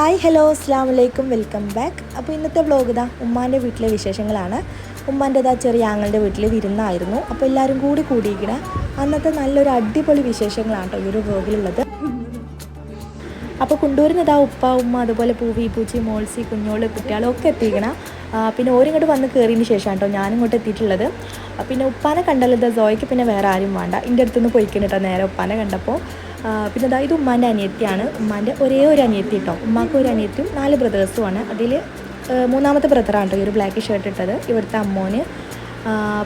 Hi hello അസ്സലാമു അലൈക്കും welcome back. അപ്പോൾ ഇന്നത്തെ വ്ളോഗ് ഇതാ ഉമ്മാൻ്റെ വീട്ടിലെ വിശേഷങ്ങളാണ്. ഉമ്മാൻ്റെതാ ചെറിയ ആങ്ങളുടെ വീട്ടിൽ വിരുന്നായിരുന്നു. അപ്പോൾ എല്ലാവരും കൂടിയിരിക്കണ അന്നത്തെ നല്ലൊരു അടിപൊളി വിശേഷങ്ങളാണ് കേട്ടോ ഈ ഒരു വ്ളോഗിലുള്ളത്. അപ്പോൾ കൊണ്ടുവരുന്നതാ ഉപ്പ ഉമ്മ അതുപോലെ പൂവി പൂച്ചി മോൾസി കുഞ്ഞോള് കുട്ടികളും ഒക്കെ എത്തിക്കണം. പിന്നെ ഓരിങ്ങോട്ട് വന്ന് കയറിയതിന് ശേഷമാണ് കേട്ടോ ഞാനിങ്ങോട്ട് എത്തിയിട്ടുള്ളത്. പിന്നെ ഉപ്പാനെ കണ്ടല്ലോ സോയ്ക്ക് പിന്നെ വേറെ ആരും വേണ്ട, എൻ്റെ അടുത്തുനിന്ന് പോയിക്കണം കേട്ടോ നേരെ ഉപ്പാനെ കണ്ടപ്പോൾ. പിന്നെ ഇത് ഉമ്മാൻ്റെ അനിയത്തിയാണ്, ഉമ്മാൻ്റെ ഒരേ ഒരു അനിയത്തി കേട്ടോ. ഉമ്മാക്ക് ഒരു അനിയത്തിയും 4 ബ്രദേഴ്സുമാണ്. അതിൽ മൂന്നാമത്തെ ബ്രദറാണ് കേട്ടോ ഈ ഒരു ബ്ലാക്ക് ഷർട്ട് ഇട്ടത്, ഇവിടുത്തെ അമ്മോന്.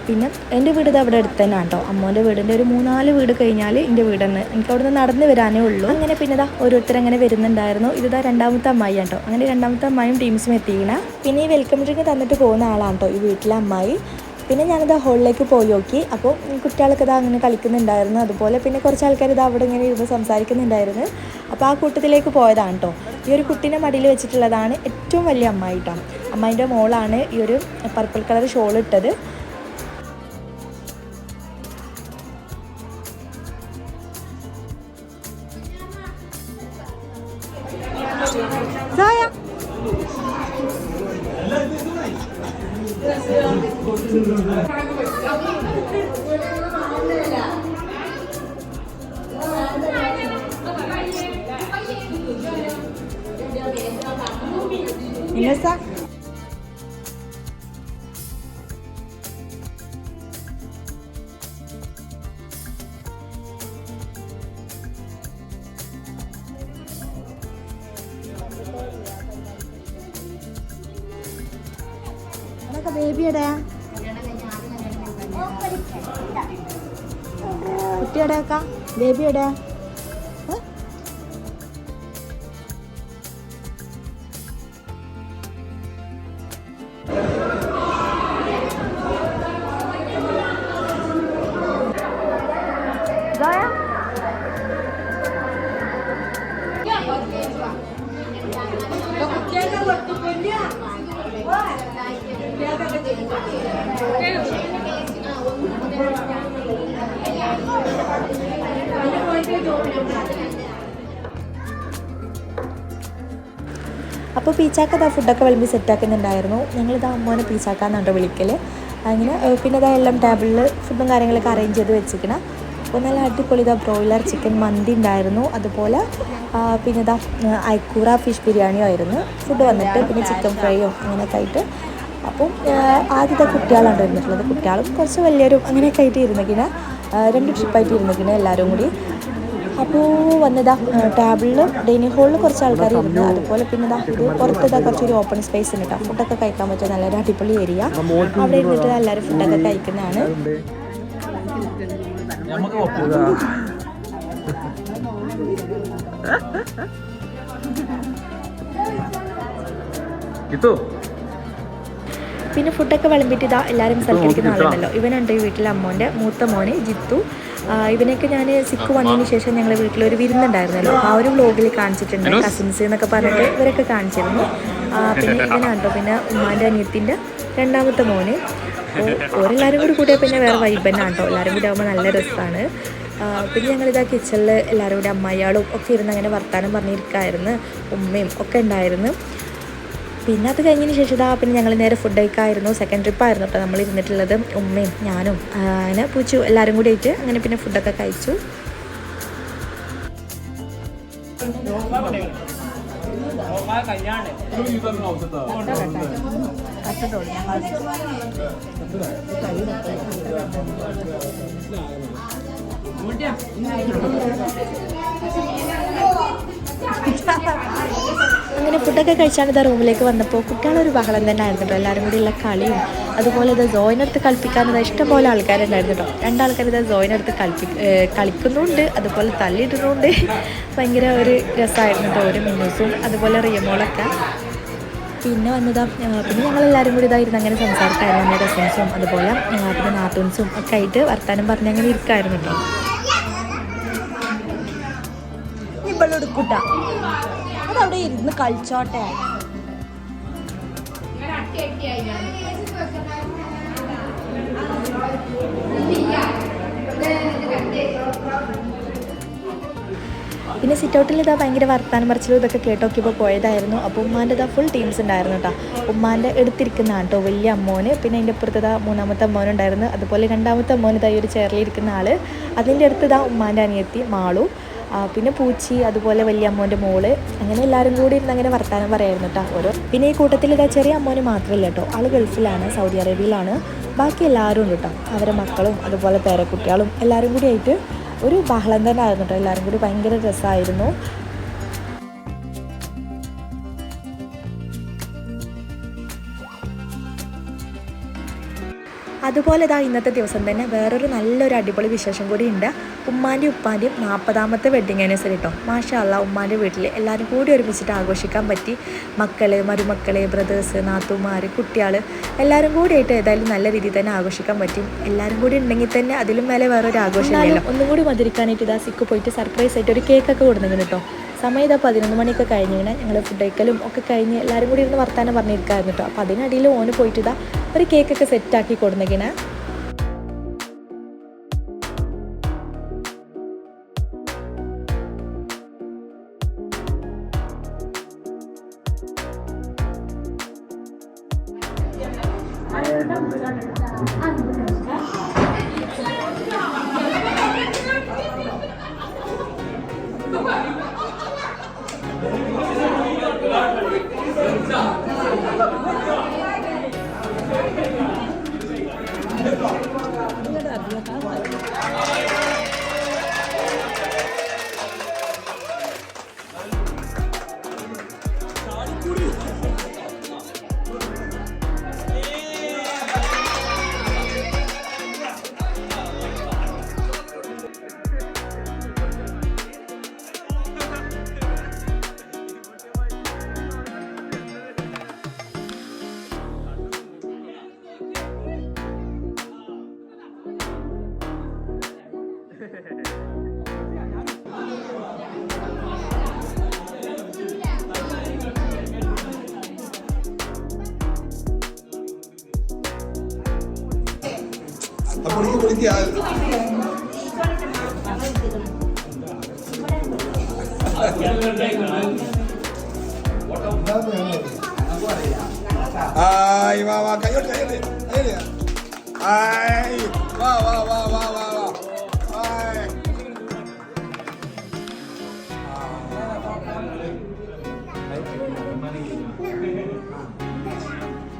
പിന്നെ എൻ്റെ വീട് ഇത് അവിടെ അടുത്ത് തന്നെയാണ് കേട്ടോ. അമ്മോൻ്റെ വീടിൻ്റെ ഒരു 3-4 വീട് കഴിഞ്ഞാൽ എൻ്റെ വീട് തന്നെ, എനിക്ക് അവിടെ നിന്ന് നടന്ന് വരാനേ ഉള്ളൂ. അങ്ങനെ പിന്നെ ഇതാ ഓരോരുത്തരങ്ങനെ വരുന്നുണ്ടായിരുന്നു. ഇതാ രണ്ടാമത്തെ അമ്മായി കേട്ടോ. അങ്ങനെ രണ്ടാമത്തെ അമ്മായിയും ടീംസും എത്തിക്കണം. പിന്നെ ഈ വെൽക്കം ഡ്രിങ്ക് തന്നിട്ട് പോകുന്ന ആളാണ് കേട്ടോ ഈ വീട്ടിലെ അമ്മായി. പിന്നെ ഞാനിത് ഹോളിലേക്ക് പോയി നോക്കി. അപ്പോൾ കുട്ടികളൊക്കെ ഇതാ അങ്ങനെ കളിക്കുന്നുണ്ടായിരുന്നു. അതുപോലെ പിന്നെ കുറച്ച് ആൾക്കാർ ഇത് അവിടെ ഇങ്ങനെ ഇരുന്ന് സംസാരിക്കുന്നുണ്ടായിരുന്നു. അപ്പോൾ ആ കൂട്ടത്തിലേക്ക് പോയതാണ് കേട്ടോ. ഈ ഒരു കുട്ടീനെ മടിയിൽ വെച്ചിട്ടുള്ളതാണ് ഏറ്റവും വലിയ അമ്മായി കേട്ടോ. അമ്മായിൻ്റെ മോളാണ് ഈ ഒരു പർപ്പിൾ കളർ ഷോൾ ഇട്ടത്. Inessa? Baby ada ya? Kutti ada kah? Baby ada? Hah? Zaya? അപ്പോൾ പീച്ചാക്ക ഫുഡൊക്കെ വിളമ്പി സെറ്റാക്കുന്നുണ്ടായിരുന്നു. ഞങ്ങളിതാ അമ്മോനെ പീച്ചാക്കാന്നാണ് വിളിക്കൽ. അങ്ങനെ പിന്നെ ഇതാ എല്ലാം ടേബിളിൽ ഫുഡും കാര്യങ്ങളൊക്കെ അറേഞ്ച് ചെയ്ത് വെച്ചിരിക്കണം. അപ്പോൾ നല്ല അടിപൊളി ഇതാ ബ്രോയിലർ ചിക്കൻ മന്തി ഉണ്ടായിരുന്നു. അതുപോലെ പിന്നെ ഇതാ അയക്കൂറ ഫിഷ് ബിരിയാണിയും ആയിരുന്നു ഫുഡ് വന്നിട്ട്. പിന്നെ ചിക്കൻ ഫ്രൈയും അങ്ങനെയൊക്കെ ആയിട്ട്. അപ്പം ആദ്യത്തെ കുട്ടികളാണ് ഇരുന്നിട്ടുള്ളത്. കുട്ടികളും കുറച്ച് വലിയൊരു അങ്ങനെയൊക്കെ ആയിട്ട് ഇരുന്നിക്കണ 2 ട്രിപ്പായിട്ട് ഇരുന്നിക്കണ എല്ലാവരും കൂടി. അപ്പോൾ വന്നതാ ടേബിളിൽ ഡൈനിങ് ഹോളിൽ കുറച്ച് ആൾക്കാർ ഇരുന്നു. അതുപോലെ പിന്നെ ഇതാ ഇത് പുറത്തിതാ കുറച്ചൊരു ഓപ്പൺ സ്പേസ് ഉണ്ട് കേട്ടോ. ഫുഡൊക്കെ കഴിക്കാൻ പറ്റിയ നല്ലൊരു അടിപൊളി ഏരിയ. അവിടെ ഇരുന്നിട്ട് എല്ലാവരും ഫുഡൊക്കെ കഴിക്കുന്നതാണ്. പിന്നെ ഫുഡൊക്കെ വിളമ്പിയിട്ട് ഇതാ എല്ലാവരും സൽക്കരിക്കുന്ന ആളുണ്ടല്ലോ. ഇവനുണ്ട് ഈ വീട്ടിലെ അമ്മോൻ്റെ മൂത്ത മോന് ജിത്തു. ഇവനൊക്കെ ഞാൻ സിക്ക് വന്നതിന് ശേഷം ഞങ്ങളുടെ വീട്ടിലൊരു വിരുന്നുണ്ടായിരുന്നല്ലോ, ആ ഒരു വ്ലോഗിൽ കാണിച്ചിട്ടുണ്ട്. കസിൻസ് എന്നൊക്കെ പറഞ്ഞിട്ട് ഇവരൊക്കെ കാണിച്ചിരുന്നു. പിന്നെ ഇവനാട്ടോ പിന്നെ ഉമ്മാൻ്റെ അനിയത്തിൻ്റെ രണ്ടാമത്തെ മോന്. അപ്പോൾ ഓരെല്ലാവരും കൂടി കൂടിയാൽ പിന്നെ വേറെ വൈബ് തന്നെ കേട്ടോ. എല്ലാവരും കൂടി ആകുമ്പോൾ നല്ല രസമാണ്. പിന്നെ ഞങ്ങളിതാ കിച്ചണിൽ എല്ലാവരും കൂടി അമ്മായിയാളും ഒക്കെ ഇരുന്ന് അങ്ങനെ വർത്താനം പറഞ്ഞിരിക്കായിരുന്നു. ഉമ്മയും ഒക്കെ ഉണ്ടായിരുന്നു. പിന്നെ അത് കഴിഞ്ഞതിന് ശേഷം പിന്നെ ഞങ്ങൾ നേരെ ഫുഡ് കഴിക്കായിരുന്നു. സെക്കൻഡ് ട്രിപ്പായിരുന്നു കേട്ടോ നമ്മൾ ഇരുന്നിട്ടുള്ളത്. ഉമ്മയും ഞാനും അങ്ങനെ പൂച്ചു എല്ലാവരും കൂടി ആയിട്ട് അങ്ങനെ പിന്നെ ഫുഡൊക്കെ കഴിച്ചു. അങ്ങനെ ഫുഡൊക്കെ കഴിച്ചാണ് ഇതാ റൂമിലേക്ക് വന്നപ്പോൾ കുട്ടികളൊരു ബഹളം തന്നെ ആയിരുന്നു കേട്ടോ. എല്ലാവരും കൂടി ഉള്ള കളിയും അതുപോലെ ഇത് സോയിനടുത്ത് കളിപ്പിക്കാനത് ഇഷ്ടംപോലെ ആൾക്കാരുണ്ടായിരുന്നു കേട്ടോ. 2 ആൾക്കാർ ഇത് സോയിനടുത്ത് കളിക്കുന്നുണ്ട്, അതുപോലെ തല്ലിയിടുന്നുണ്ട്. ഭയങ്കര ഒരു രസമായിരുന്നു കേട്ടോ. ഒരു മിന്നൂസും അതുപോലെ റിയമോളൊക്കെ. പിന്നെ വന്നതാ പിന്നെ ഞങ്ങളെല്ലാവരും കൂടി ഇതായിരുന്നു അങ്ങനെ സംസാരിക്കായിരുന്നു. നമ്മുടെ കസിൻസും അതുപോലെ പിന്നെ നാത്തൂൻസും ഒക്കെ ആയിട്ട് വർത്താനം പറഞ്ഞ് അങ്ങനെ ഇരിക്കായിരുന്നു കേട്ടോ. അതവിടെ ഇരുന്ന് കളിച്ചോട്ടെ. പിന്നെ സിറ്റൗട്ടിൽ ഇതാ ഭയങ്കര വർത്താനം പറച്ചിലും ഇതൊക്കെ കേട്ടോക്കിയപ്പോൾ പോയതായിരുന്നു. അപ്പോൾ ഉമ്മാൻ്റെ ഇതാ ഫുൾ ടീംസ് ഉണ്ടായിരുന്നു കേട്ടോ. ഉമ്മാൻ്റെ എടുത്തിരിക്കുന്നതാണ് കേട്ടോ വലിയ അമ്മോന്. പിന്നെ അതിൻ്റെ അപ്പുറത്ത് ഇതാ മൂന്നാമത്തെ അമ്മോനുണ്ടായിരുന്നു. അതുപോലെ രണ്ടാമത്തെ അമ്മോന് ഇതാ ഒരു ചെയറിലിരിക്കുന്ന ആൾ. അതിൻ്റെ അടുത്ത് ഇതാ ഉമ്മാൻ്റെ അനിയത്തി മാളു, പിന്നെ പൂച്ചി, അതുപോലെ വലിയ അമ്മോൻ്റെ മോള്. അങ്ങനെ എല്ലാവരും കൂടി ഇരുന്ന് അങ്ങനെ വർത്താനം പറയായിരുന്നു കേട്ടോ ഓരോ. പിന്നെ ഈ കൂട്ടത്തിൽ ഇതാ ചെറിയ അമ്മോന് മാത്രമല്ല കേട്ടോ, ആൾ ഗൾഫിലാണ്, സൗദി അറേബ്യയിലാണ്. ബാക്കി എല്ലാവരും ഉണ്ട് കേട്ടോ, അവരെ മക്കളും അതുപോലെ പേരക്കുട്ടികളും എല്ലാവരും കൂടി ആയിട്ട് ഒരു ബഹളം തന്നെ ആയിരുന്നു കേട്ടോ. എല്ലാവരും കൂടി ഭയങ്കര രസമായിരുന്നു. അതുപോലെ ഇതാ ഇന്നത്തെ ദിവസം തന്നെ വേറൊരു നല്ലൊരു അടിപൊളി വിശേഷം കൂടി ഉണ്ട്. ഉമ്മാൻ്റെയും ഉപ്പാൻ്റെയും 40ാമത്തെ വെഡ്ഡിങ് ആനിവേഴ്സറി കേട്ടോ. മാഷാ അല്ലാ, ഉമ്മാൻ്റെ വീട്ടിൽ എല്ലാവരും കൂടി ഒരുമിച്ചിട്ട് ആഘോഷിക്കാൻ പറ്റി. മക്കൾ, മരുമക്കൾ, ബ്രദേഴ്സ്, നാത്തുമാർ, കുട്ടികൾ എല്ലാവരും കൂടി ആയിട്ട് ഏതായാലും നല്ല രീതിയിൽ തന്നെ ആഘോഷിക്കാൻ പറ്റും. എല്ലാവരും കൂടി ഉണ്ടെങ്കിൽ തന്നെ അതിലും മേലെ വേറൊരു ആഘോഷമില്ല. ഒന്നും കൂടി മധുരിക്കാനായിട്ട് ഇതാ സിക്ക് പോയിട്ട് സർപ്രൈസ് ആയിട്ട് ഒരു കേക്കൊക്കെ കൊടുന്നെങ്കിൽ കേട്ടോ. സമയം ഇതാ 11 മണിയൊക്കെ കഴിഞ്ഞിങ്ങനെ ഞങ്ങൾ ഫുഡ് കഴിക്കലും ഒക്കെ കഴിഞ്ഞ് എല്ലാവരും കൂടി ഇരുന്ന് വർത്താനം പറഞ്ഞിരിക്കായിരുന്നു കേട്ടോ. അപ്പോൾ അതിനിടയിൽ ഓന് പോയിട്ട് ഇതാ ഒരു കേക്കൊക്കെ സെറ്റാക്കി കൊടുന്നെങ്കിനെ. Ay, va, va, cállate, cállate, cállate. Ay, va, va, va, va, va, va. Ay.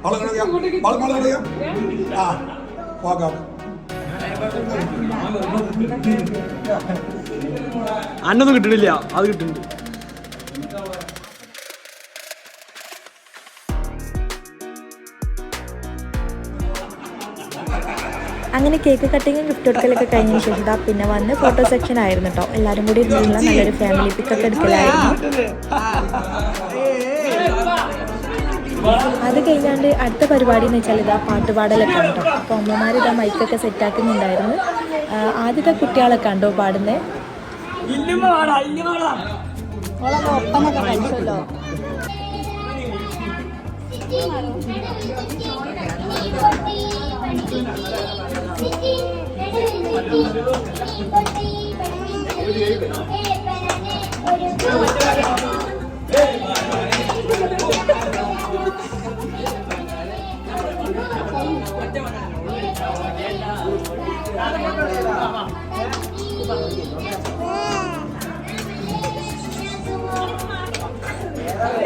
Balı kena dia, balı kena dia. Ah, wagam. അന്നൊന്നും കിട്ടണില്ല, അത് കിട്ടുന്നുണ്ട്. അങ്ങനെ കേക്ക് കട്ടിങ്ങും ഗിഫ്റ്റ് കൊടുക്കലൊക്കെ കഴിഞ്ഞതിന് ശേഷം പിന്നെ വന്ന് ഫോട്ടോ സെക്ഷൻ ആയിരുന്നു കേട്ടോ. എല്ലാവരും കൂടി ഇരുന്നുള്ള നല്ലൊരു ഫാമിലി പിക്കൊക്കെ എടുക്കലായിരുന്നു. അത് കഴിഞ്ഞാണ്ട് അടുത്ത പരിപാടി എന്ന് വെച്ചാൽ ഇതാ പാട്ടുപാടലൊക്കെ ഉണ്ടോ. അപ്പോൾ അമ്മമാർ ഇതാ മൈക്കൊക്കെ സെറ്റാക്കുന്നുണ്ടായിരുന്നു. ആദ്യത്തെ കുട്ടികളൊക്കെ ഉണ്ടോ പാടുന്നത്. ഒപ്പനൊക്കെ കഴിച്ചല്ലോ.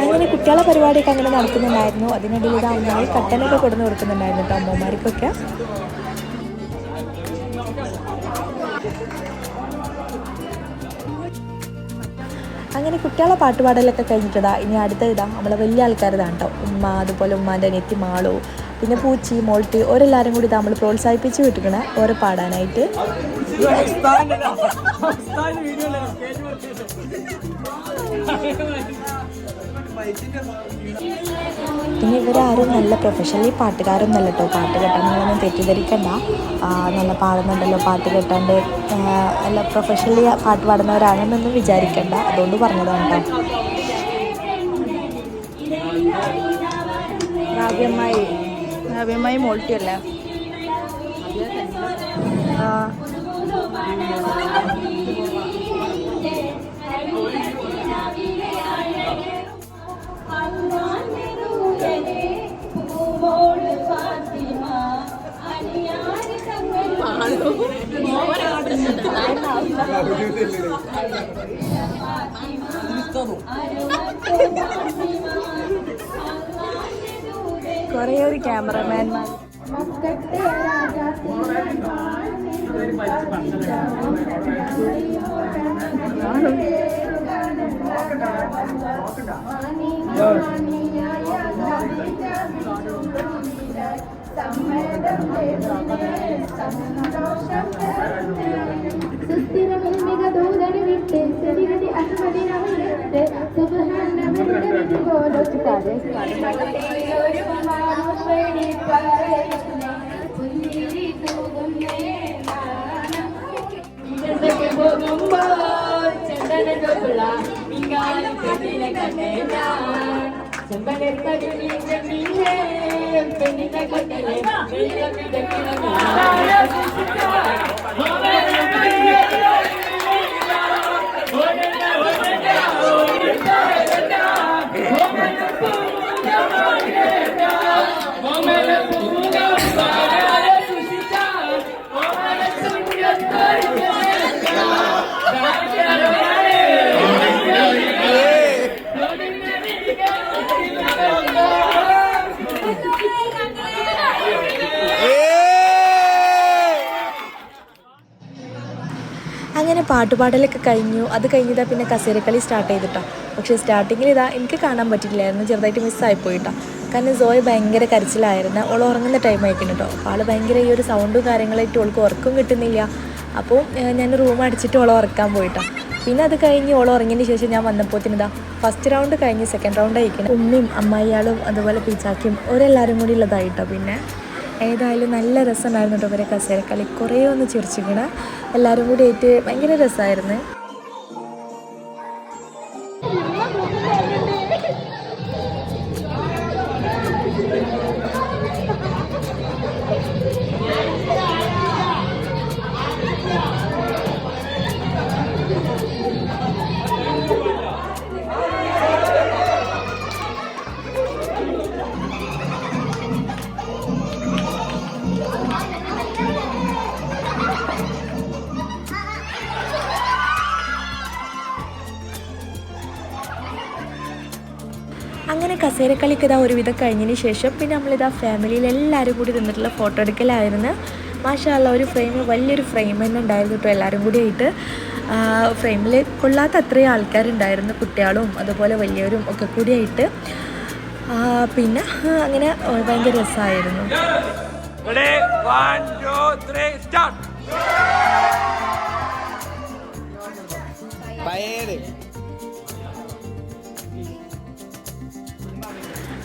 അങ്ങനെ കുട്ടികളെ പരിപാടിയൊക്കെ അങ്ങനെ നടക്കുന്നുണ്ടായിരുന്നു. അതിനിടയിൽ ഇത് അമ്മമാർ കട്ടനൊക്കെ കൊടുന്ന് കൊടുക്കുന്നുണ്ടായിരുന്നു കേട്ടോ അമ്മമാർക്കൊക്കെ. അങ്ങനെ കുട്ടികളെ പാട്ടുപാടലൊക്കെ കഴിഞ്ഞിട്ടതാ ഇനി അടുത്ത ഇതാ നമ്മളെ വലിയ ആൾക്കാരതാണ് കേട്ടോ. ഉമ്മ, അതുപോലെ ഉമ്മാൻ്റെ അനിയത്തി മാളു, പിന്നെ പൂച്ചി, മോൾട്ടി, ഓരെല്ലാവരും കൂടി നമ്മൾ പ്രോത്സാഹിപ്പിച്ച് വിട്ടിരിക്കണേ ഓരോ പാടാനായിട്ട്. പിന്നെ ഇവരാരും നല്ല പ്രൊഫഷണലി പാട്ടുകാരൊന്നുമല്ല കേട്ടോ. പാട്ട് കേട്ടാൽ നിങ്ങളൊന്നും തെറ്റിദ്ധരിക്കണ്ട. നല്ല പാടുന്നുണ്ടല്ലോ, പാട്ട് കേട്ടാണ്ട് നല്ല പ്രൊഫഷണലി പാട്ട് പാടുന്നവരാണെന്നൊന്നും വിചാരിക്കണ്ട. അതുകൊണ്ട് പറഞ്ഞതാണ് കേട്ടോ. രാവ്യമ്മായി മോൾട്ടി അല്ലേ? കുറേ ഒരു ക്യാമറമാൻമാർ. അങ്ങനെ പാട്ടുപാടലൊക്കെ കഴിഞ്ഞു. അത് കഴിഞ്ഞിട്ടാ പിന്നെ കസേരക്കളി സ്റ്റാർട്ട് ചെയ്തിട്ടോ. പക്ഷേ സ്റ്റാർട്ടിങ്ങിൽ എനിക്ക് കാണാൻ പറ്റിയില്ലായിരുന്നു, ചെറുതായിട്ട് മിസ്സായിപ്പോയിട്ടോ. കാരണം സോയ ഭയങ്കര കരച്ചിലായിരുന്നു. ഓൾ ഉറങ്ങുന്ന ടൈം ആയിക്കുന്നു കേട്ടോ. അപ്പോൾ ആൾ ഭയങ്കര ഈ ഒരു സൗണ്ടും കാര്യങ്ങളായിട്ട് ഓൾക്ക് ഉറക്കം കിട്ടുന്നില്ല. അപ്പോൾ ഞാൻ റൂം അടിച്ചിട്ട് ഓളെ ഉറക്കാൻ പോയിട്ടോ. പിന്നെ അത് കഴിഞ്ഞ് ഓൾ ഉറങ്ങിയതിന് ശേഷം ഞാൻ വന്നപ്പോഴത്തേനിതാ ഫസ്റ്റ് റൗണ്ട് കഴിഞ്ഞ് സെക്കൻഡ് റൗണ്ട് ആയിക്കണം. ഉമ്മയും അമ്മായിയാളും അതുപോലെ പീച്ചാക്കിയും ഓരെല്ലാവരും കൂടി ഉള്ളതായിട്ടോ. പിന്നെ ഏതായാലും നല്ല രസമുണ്ടായിരുന്നു കേട്ടോ ഇവരെ കസേരക്കളി. കുറേ ഒന്ന് ചിരിച്ചിരിക്കണം. എല്ലാവരും കൂടി ആയിട്ട് ഭയങ്കര രസമായിരുന്നു. അങ്ങനെ കസേരക്കളിക്ക് ഇതാ ഒരുവിധം കഴിഞ്ഞതിന് ശേഷം പിന്നെ നമ്മളിതാ ഫാമിലിയിൽ എല്ലാവരും കൂടി നിന്നിട്ടുള്ള ഫോട്ടോ എടുക്കലായിരുന്നു. മാഷാ അല്ലാ, ഒരു ഫ്രെയിം വലിയൊരു ഫ്രെയിം തന്നെ ഉണ്ടായിരുന്നു കേട്ടോ. എല്ലാവരും കൂടി ആയിട്ട് ഫ്രെയിമിൽ കൊള്ളാത്ത അത്രയും ആൾക്കാരുണ്ടായിരുന്നു, കുട്ടികളും അതുപോലെ വലിയവരും ഒക്കെ കൂടിയായിട്ട്. പിന്നെ അങ്ങനെ ഭയങ്കര രസമായിരുന്നു.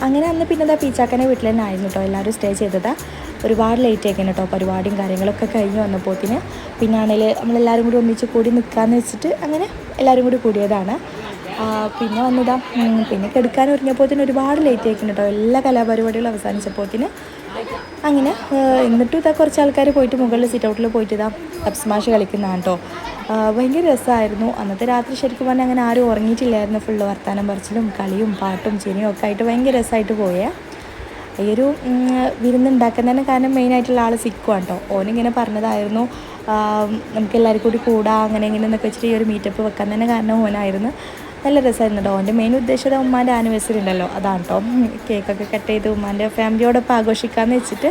അങ്ങനെ അന്ന് പിന്നെ എന്താ പീച്ചാക്കനെ വീട്ടിൽ തന്നെ ആയിരുന്നു കേട്ടോ എല്ലാവരും സ്റ്റേ ചെയ്തത്. ഒരുപാട് ലേറ്റ് ആയിക്കണം കേട്ടോ പരിപാടിയും കാര്യങ്ങളൊക്കെ കഴിഞ്ഞ് വന്നപ്പോഴത്തിന്. പിന്നെ ആണെങ്കിൽ നമ്മളെല്ലാവരും കൂടി ഒന്നിച്ച് കൂടി നിൽക്കാമെന്ന് വെച്ചിട്ട് അങ്ങനെ എല്ലാവരും കൂടി കൂടിയതാണ്. പിന്നെ വന്നതാ പിന്നെ കെടുക്കാൻ ഒരുങ്ങിയപ്പോഴത്തിന് ഒരുപാട് ലേറ്റ് ആയിക്കണം കേട്ടോ എല്ലാ കലാപരിപാടികളും അവസാനിച്ചപ്പോഴത്തിന്. അങ്ങനെ എന്നിട്ടും ഇതാ കുറച്ച് ആൾക്കാർ പോയിട്ട് മുകളിൽ സിറ്റ് ഔട്ടിൽ പോയിട്ട് ഇതാ കപ്പ് സ്മാഷ് കളിക്കുന്നതാണ് കേട്ടോ. ഭയങ്കര രസമായിരുന്നു. അന്നത്തെ രാത്രി ശരിക്കും പറഞ്ഞാൽ അങ്ങനെ ആരും ഉറങ്ങിയിട്ടില്ലായിരുന്നു. ഫുള്ള് വർത്താനം പറിച്ചിലും കളിയും പാട്ടും ചിരിയും ഒക്കെ ആയിട്ട് ഭയങ്കര രസമായിട്ട് പോയേ. ഈ ഒരു വിരുന്നുണ്ടാക്കുന്നതിന് കാരണം മെയിനായിട്ടുള്ള ആൾ സിക്കുവാണ് കേട്ടോ. ഓനിങ്ങനെ പറഞ്ഞതായിരുന്നു നമുക്ക് എല്ലാവരും കൂടി കൂടാം അങ്ങനെ ഇങ്ങനെ എന്നൊക്കെ വെച്ചിട്ട് ഈ ഒരു മീറ്റപ്പ് വെക്കാൻ തന്നെ കാരണം ഓനായിരുന്നു. നല്ല രസമായിരുന്നു കേട്ടോ. ഓൻ്റെ മെയിൻ ഉദ്ദേശം ഉമ്മാൻ്റെ ആനിവേഴ്സറി ഉണ്ടല്ലോ, അതാണ് കേട്ടോ. കേക്കൊക്കെ കട്ട് ചെയ്ത് ഉമ്മാൻ്റെ ഫാമിലിയോടൊപ്പം ആഘോഷിക്കാമെന്ന് വെച്ചിട്ട്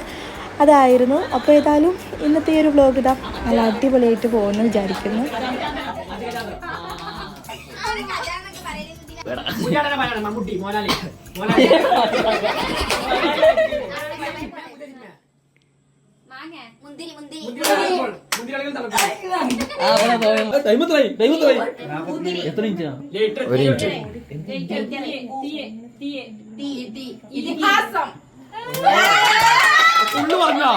അതായിരുന്നു. അപ്പോൾ ഏതായാലും ഇന്നത്തെ ഈ ഒരു വ്ലോഗ് ഇതാ നല്ല അടിപൊളിയായിട്ട് പോകുമെന്ന് വിചാരിക്കുന്നു. പറഞ്ഞോ